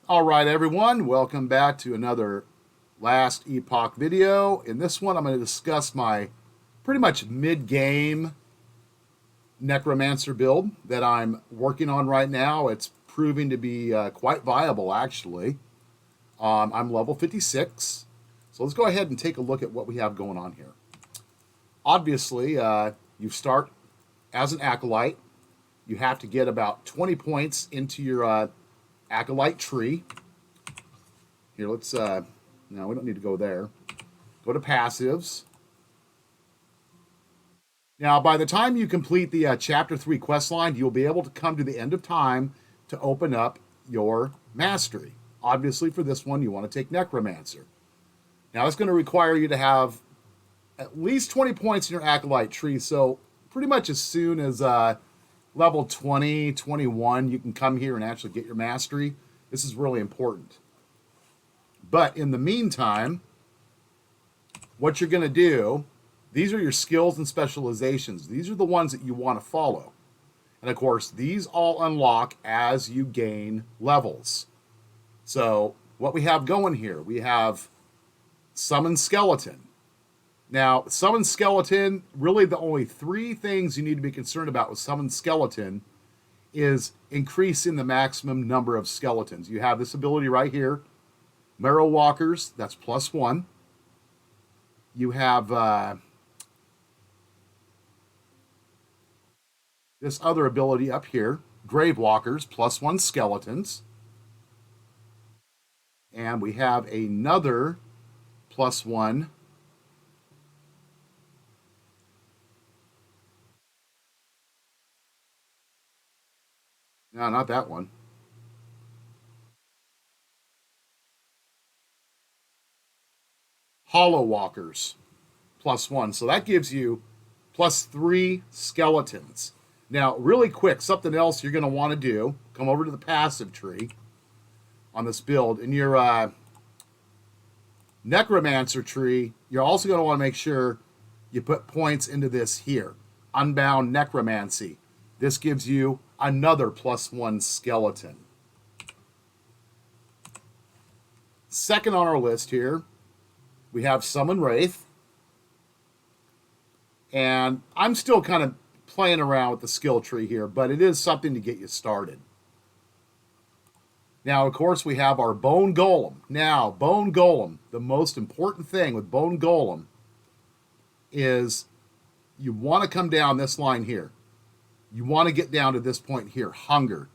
All right, everyone, welcome back to another last Epoch video. In this one, I'm going to discuss my pretty much mid-game Necromancer build that I'm working on right now. It's proving to be quite viable, actually. I'm level 56, so let's go ahead and take a look at what we have going on here. Obviously, you start as an Acolyte. You have to get about 20 points into your Acolyte tree. Here, let's, no, we don't need to go there. Go to passives. Now, by the time you complete the Chapter 3 quest line, you'll be able to come to the end of time to open up your mastery. Obviously, for this one, you want to take Necromancer. Now, it's going to require you to have at least 20 points in your Acolyte tree, so pretty much as soon as level 20, 21, you can come here and actually get your mastery. This is really important. But in the meantime, what you're going to do, these are your skills and specializations. These are the ones that you want to follow. And of course, these all unlock as you gain levels. So what we have going here, we have Summon Skeleton. Now, Summon Skeleton, really the only three things you need to be concerned about with Summon Skeleton is increasing the maximum number of skeletons. You have this ability right here, Marrow Walkers, that's +1. You have this other ability up here, Grave Walkers, +1 skeletons. And we have another +1. No, not that one. Hollow Walkers, +1. So that gives you +3 skeletons. Now, really quick, something else you're going to want to do, come over to the passive tree on this build. In your Necromancer tree, you're also going to want to make sure you put points into this here, Unbound Necromancy. This gives you another +1 skeleton. Second on our list here, we have Summon Wraith. And I'm still kind of playing around with the skill tree here, but it is something to get you started. Now, of course, we have our Bone Golem. Now, Bone Golem, the most important thing with Bone Golem is you want to come down this line here. You want to get down to this point here, Hunger.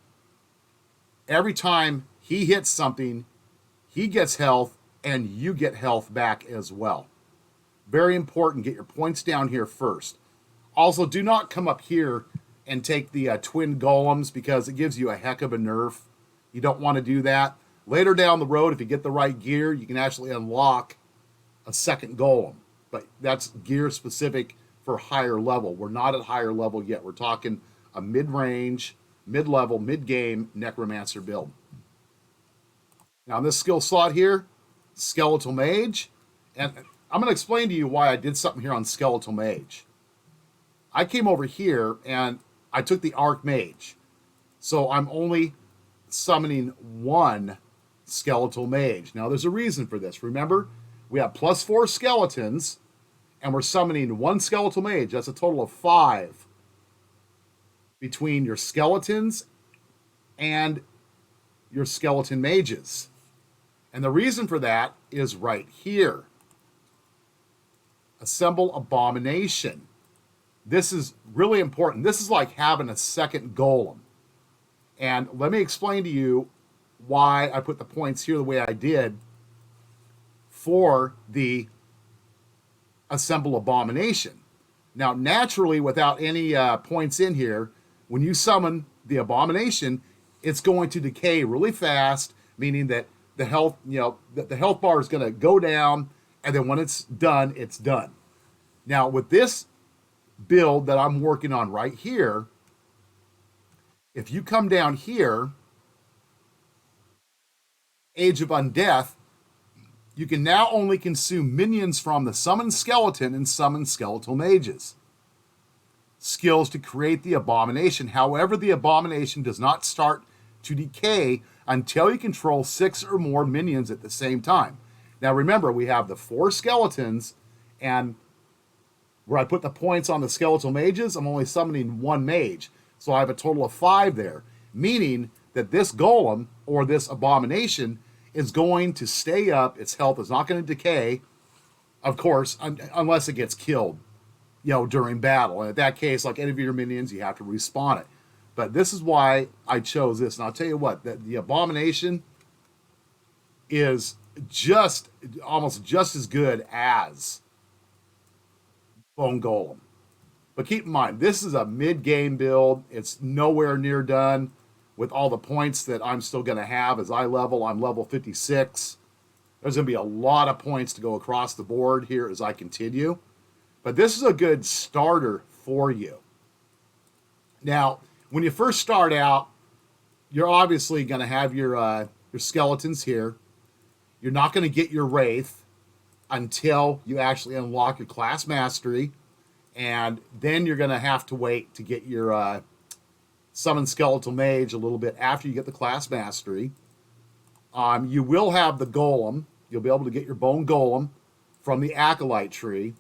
Every time he hits something, he gets health, and you get health back as well. Very important, get your points down here first. Also, do not come up here and take the twin golems because it gives you a heck of a nerf. You don't want to do that. Later down the road, if you get the right gear, you can actually unlock a second golem. But that's gear specific for higher level. We're not at higher level yet. We're talking a mid-range, mid-level, mid-game Necromancer build. Now, in this skill slot here, Skeletal Mage. And I'm going to explain to you why I did something here on Skeletal Mage. I came over here and I took the Archmage. So I'm only summoning one Skeletal Mage. Now, there's a reason for this. Remember, we have +4 skeletons, and we're summoning one Skeletal Mage. That's a total of 5 between your skeletons and your skeleton mages. And the reason for that is right here. Assemble Abomination. This is really important. This is like having a second golem. And let me explain to you why I put the points here the way I did for the Assemble Abomination. Now, naturally, without any points in here, when you summon the Abomination, it's going to decay really fast, meaning that the health, the health bar is going to go down, and then when it's done, it's done. Now, with this build that I'm working on right here, if you come down here, Age of Undeath, you can now only consume minions from the Summon Skeleton and Summon Skeletal Mages. Skills to create the Abomination. However, the Abomination does not start to decay until you control 6 or more minions at the same time. Now remember, we have the 4 skeletons, and where I put the points on the skeletal mages, I'm only summoning 1 mage. So I have a total of 5 there, meaning that this golem or this abomination is going to stay up. Its health is not going to decay, of course, unless it gets killed, during battle. And in that case, like any of your minions, you have to respawn it. But this is why I chose this. And I'll tell you what, the abomination is almost just as good as Bone Golem. But keep in mind, this is a mid-game build. It's nowhere near done with all the points that I'm still going to have as I level. I'm level 56. There's going to be a lot of points to go across the board here as I continue. But this is a good starter for you. Now, when you first start out, you're obviously going to have your skeletons here. You're not going to get your Wraith until you actually unlock your class mastery. And then you're going to have to wait to get your Summon Skeletal Mage a little bit after you get the class mastery. You will have the Golem. You'll be able to get your Bone Golem from the Acolyte tree.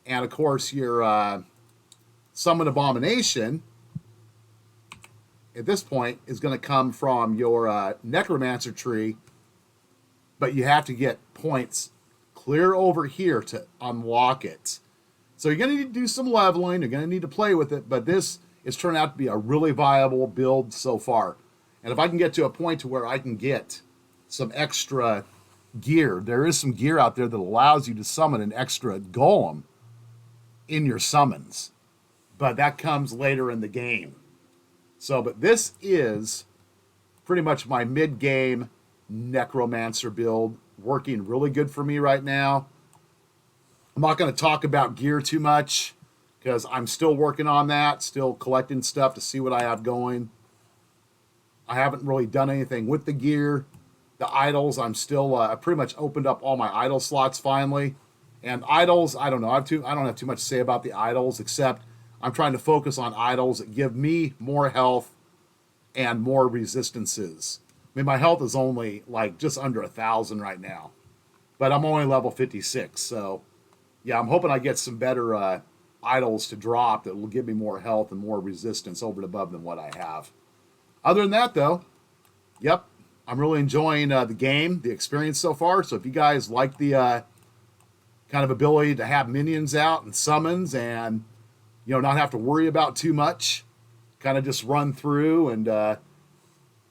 And, of course, your Summon Abomination, at this point, is going to come from your Necromancer tree. But you have to get points clear over here to unlock it. So you're going to need to do some leveling. You're going to need to play with it. But this is turned out to be a really viable build so far. And if I can get to a point to where I can get some extra gear, there is some gear out there that allows you to summon an extra golem in your summons. But that comes later in the game. But this is pretty much my mid-game Necromancer build. Working really good for me right now. I'm not going to talk about gear too much because I'm still working on that, still collecting stuff to see what I have going. I haven't really done anything with the gear. The idols, I'm still pretty much opened up all my idol slots finally. And idols, I don't know. I don't have too much to say about the idols, except I'm trying to focus on idols that give me more health and more resistances. I mean, my health is only like just under 1,000 right now, but I'm only level 56. So, yeah, I'm hoping I get some better idols to drop that will give me more health and more resistance over and above than what I have. Other than that, though, yep, I'm really enjoying the game, the experience so far. So if you guys like the kind of ability to have minions out and summons and, not have to worry about too much, kind of just run through and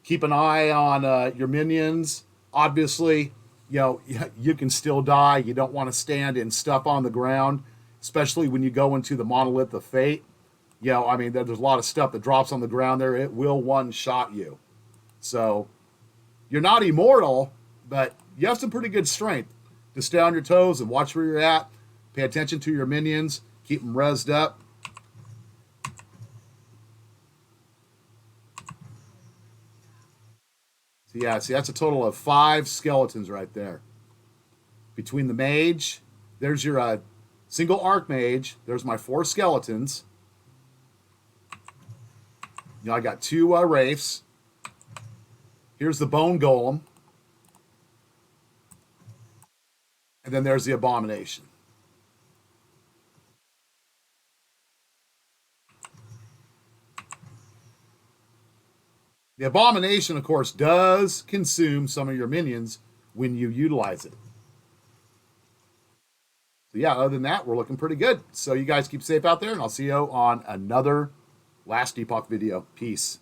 keep an eye on your minions. Obviously, you can still die. You don't want to stand in stuff on the ground, especially when you go into the Monolith of Fate. I mean, there's a lot of stuff that drops on the ground there. It will one-shot you. So you're not immortal, but you have some pretty good strength to stay on your toes and watch where you're at. Pay attention to your minions. Keep them rezzed up. Yeah, see, that's a total of 5 skeletons right there. Between the mage, there's your single archmage. There's my 4 skeletons. I got 2 wraiths. Here's the bone golem. And then there's the abomination. The abomination, of course, does consume some of your minions when you utilize it. So yeah, other than that, we're looking pretty good. So you guys keep safe out there, and I'll see you on another Last Epoch video. Peace.